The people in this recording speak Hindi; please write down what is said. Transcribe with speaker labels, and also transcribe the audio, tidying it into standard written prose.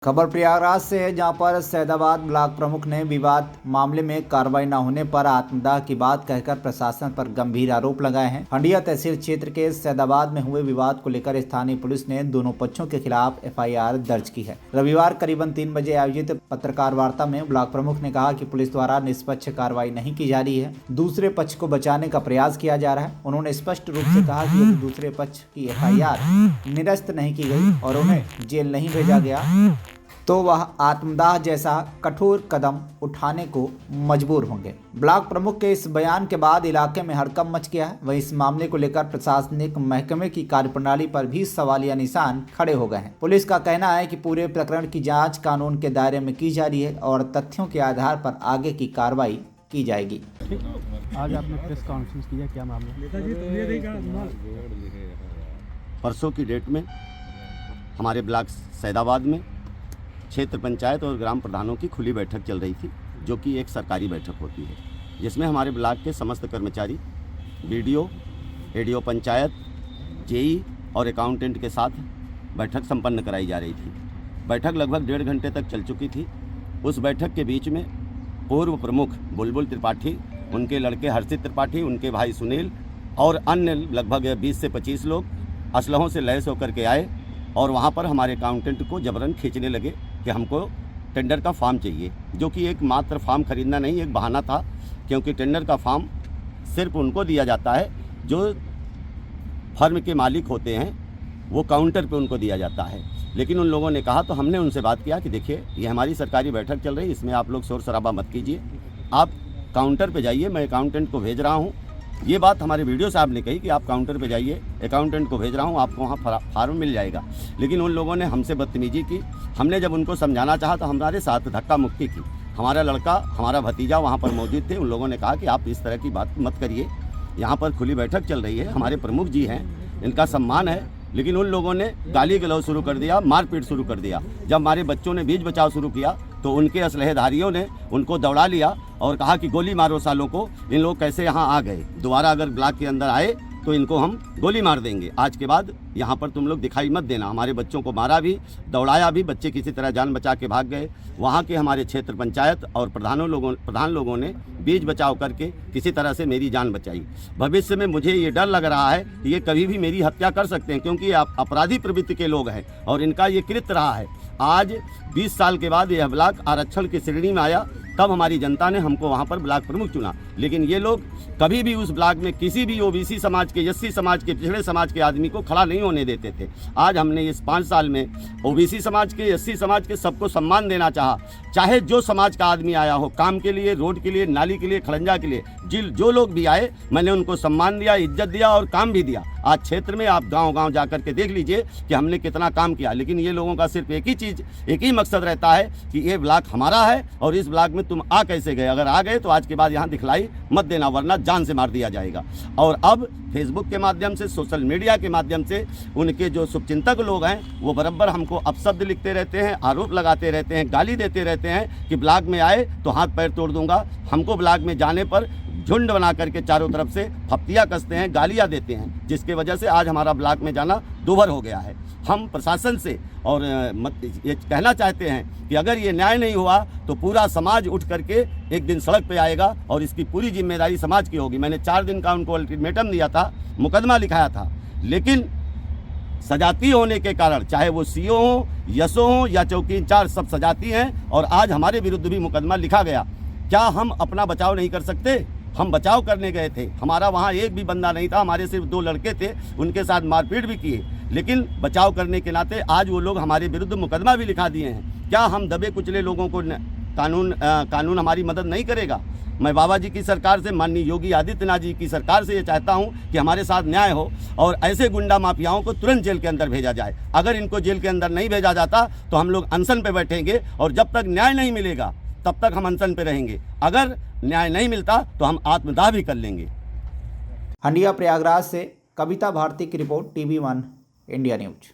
Speaker 1: खबर प्रयागराज से है, जहां पर सैदाबाद ब्लॉक प्रमुख ने विवाद मामले में कार्रवाई न होने पर आत्मदाह की बात कहकर प्रशासन पर गंभीर आरोप लगाए हैं। हंडिया तहसील क्षेत्र के सैदाबाद में हुए विवाद को लेकर स्थानीय पुलिस ने दोनों पक्षों के खिलाफ एफआईआर दर्ज की है। रविवार करीबन 3 बजे आयोजित पत्रकार वार्ता में ब्लॉक प्रमुख ने कहा कि पुलिस द्वारा निष्पक्ष कार्रवाई नहीं की जा रही है, दूसरे पक्ष को बचाने का प्रयास किया जा रहा है। उन्होंने स्पष्ट रूप से कहा कि यदि दूसरे पक्ष की एफआईआर निरस्त नहीं की गई और उन्हें जेल नहीं भेजा गया तो वह आत्मदाह जैसा कठोर कदम उठाने को मजबूर होंगे। ब्लॉक प्रमुख के इस बयान के बाद इलाके में हड़कंप मच गया है। वहीं इस मामले को लेकर प्रशासनिक महकमे की कार्यप्रणाली पर भी सवालिया निशान खड़े हो गए हैं। पुलिस का कहना है कि पूरे प्रकरण की जांच कानून के दायरे में की जा रही है और तथ्यों के आधार पर आगे की कार्रवाई की जाएगी।
Speaker 2: आज आपने प्रेस कॉन्फ्रेंस किया, क्या मामला?
Speaker 3: परसों की डेट में हमारे ब्लॉक सैदाबाद में क्षेत्र पंचायत और ग्राम प्रधानों की खुली बैठक चल रही थी, जो कि एक सरकारी बैठक होती है, जिसमें हमारे ब्लॉक के समस्त कर्मचारी बीडीओ, एडीओ पंचायत, जेई और अकाउंटेंट के साथ बैठक संपन्न कराई जा रही थी। बैठक लगभग 1.5 घंटे तक चल चुकी थी। उस बैठक के बीच में पूर्व प्रमुख बुलबुल त्रिपाठी, उनके लड़के हर्षित त्रिपाठी, उनके भाई सुनील और अन्य लगभग 20 से 25 लोग असलहों से लैस होकर के आए और वहाँ पर हमारे अकाउंटेंट को जबरन खींचने लगे कि हमको टेंडर का फॉर्म चाहिए, जो कि एक मात्र फॉर्म खरीदना नहीं, एक बहाना था, क्योंकि टेंडर का फॉर्म सिर्फ उनको दिया जाता है जो फर्म के मालिक होते हैं, वो काउंटर पे उनको दिया जाता है। लेकिन उन लोगों ने कहा, तो हमने उनसे बात किया कि देखिए ये हमारी सरकारी बैठक चल रही है, इसमें आप लोग शोर शराबा मत कीजिए, आप काउंटर पे जाइए, मैं अकाउंटेंट को भेज रहा हूँ। ये बात हमारे वीडियो साहब ने कही कि आप काउंटर पे जाइए, अकाउंटेंट को भेज रहा हूँ, आपको वहाँ फार्म मिल जाएगा। लेकिन उन लोगों ने हमसे बदतमीजी की। हमने जब उनको समझाना चाहा तो हमारे साथ धक्का मुक्की की। हमारा लड़का, हमारा भतीजा वहाँ पर मौजूद थे। उन लोगों ने कहा कि आप इस तरह की बात मत करिए, यहाँ पर खुली बैठक चल रही है, हमारे प्रमुख जी हैं, इनका सम्मान है। लेकिन उन लोगों ने गाली गलौज शुरू कर दिया, मारपीट शुरू कर दिया। जब हमारे बच्चों ने बीच बचाव शुरू किया तो उनके असलहेधारियों ने उनको दौड़ा लिया और कहा कि गोली मारो सालों को, इन लोग कैसे यहाँ आ गए, दोबारा अगर ब्लॉक के अंदर आए तो इनको हम गोली मार देंगे, आज के बाद यहाँ पर तुम लोग दिखाई मत देना। हमारे बच्चों को मारा भी, दौड़ाया भी, बच्चे किसी तरह जान बचा के भाग गए। वहाँ के हमारे क्षेत्र पंचायत और प्रधान लोगों ने बीच बचाव करके किसी तरह से मेरी जान बचाई। भविष्य में मुझे ये डर लग रहा है कि ये कभी भी मेरी हत्या कर सकते हैं, क्योंकि ये अपराधी प्रवृत्ति के लोग हैं और इनका ये कृत्य रहा है। आज 20 साल के बाद यह ब्लॉक आरक्षण की श्रेणी में आया, तब हमारी जनता ने हमको वहाँ पर ब्लॉक प्रमुख चुना। लेकिन ये लोग कभी भी उस ब्लॉक में किसी भी ओबीसी समाज के, एससी समाज के, पिछड़े समाज के आदमी को खड़ा नहीं होने देते थे। आज हमने इस 5 साल में ओबीसी समाज के, एससी समाज के सबको सम्मान देना चाहा। चाहे जो समाज का आदमी आया हो, काम के लिए, रोड के लिए, नाली के लिए, खड़ंजा के लिए, जो लोग भी आए, मैंने उनको सम्मान दिया, इज्जत दिया और काम भी दिया। आज क्षेत्र में आप गांव-गांव जा कर के देख लीजिए कि हमने कितना काम किया। लेकिन ये लोगों का सिर्फ एक ही मकसद रहता है कि ये ब्लॉक हमारा है और इस ब्लॉक में तुम आ कैसे गए। अगर आ गए तो आज के बाद यहाँ दिखलाई मत देना, वरना जान से मार दिया जाएगा। और अब फेसबुक के माध्यम से, सोशल मीडिया के माध्यम से उनके जो शुभचिंतक लोग हैं, वो बराबर हमको अपशब्द लिखते रहते हैं, आरोप लगाते रहते हैं, गाली देते रहते हैं कि ब्लॉक में आए तो हाथ पैर तोड़ दूंगा। हमको ब्लॉक में जाने पर झुंड बना करके चारों तरफ से फप्तियाँ कसते हैं, गालियाँ देते हैं, जिसके वजह से आज हमारा ब्लॉक में जाना दूभर हो गया है। हम प्रशासन से और ये कहना चाहते हैं कि अगर ये न्याय नहीं हुआ तो पूरा समाज उठ करके एक दिन सड़क पे आएगा और इसकी पूरी जिम्मेदारी समाज की होगी। मैंने 4 दिन का उनको अल्टीमेटम दिया था, मुकदमा लिखाया था, लेकिन सजाती होने के कारण, चाहे वो सीओ हो, यशो हो या चौकी इंचार्ज, सब सजाती हैं और आज हमारे विरुद्ध भी मुकदमा लिखा गया। क्या हम अपना बचाव नहीं कर सकते? हम बचाव करने गए थे, हमारा वहाँ एक भी बंदा नहीं था, हमारे सिर्फ 2 लड़के थे, उनके साथ मारपीट भी किए, लेकिन बचाव करने के नाते आज वो लोग हमारे विरुद्ध मुकदमा भी लिखा दिए हैं। क्या हम दबे कुचले लोगों को कानून हमारी मदद नहीं करेगा? मैं बाबा जी की सरकार से, माननीय योगी आदित्यनाथ जी की सरकार से ये चाहता हूँ कि हमारे साथ न्याय हो और ऐसे गुंडा माफियाओं को तुरंत जेल के अंदर भेजा जाए। अगर इनको जेल के अंदर नहीं भेजा जाता तो हम लोग अनशन पे बैठेंगे और जब तक न्याय नहीं मिलेगा तब तक हम अनशन पे रहेंगे। अगर न्याय नहीं मिलता तो हम आत्मदाह भी कर लेंगे।
Speaker 1: हंडिया प्रयागराज से कविता भारती की रिपोर्ट, TV1 इंडिया न्यूज।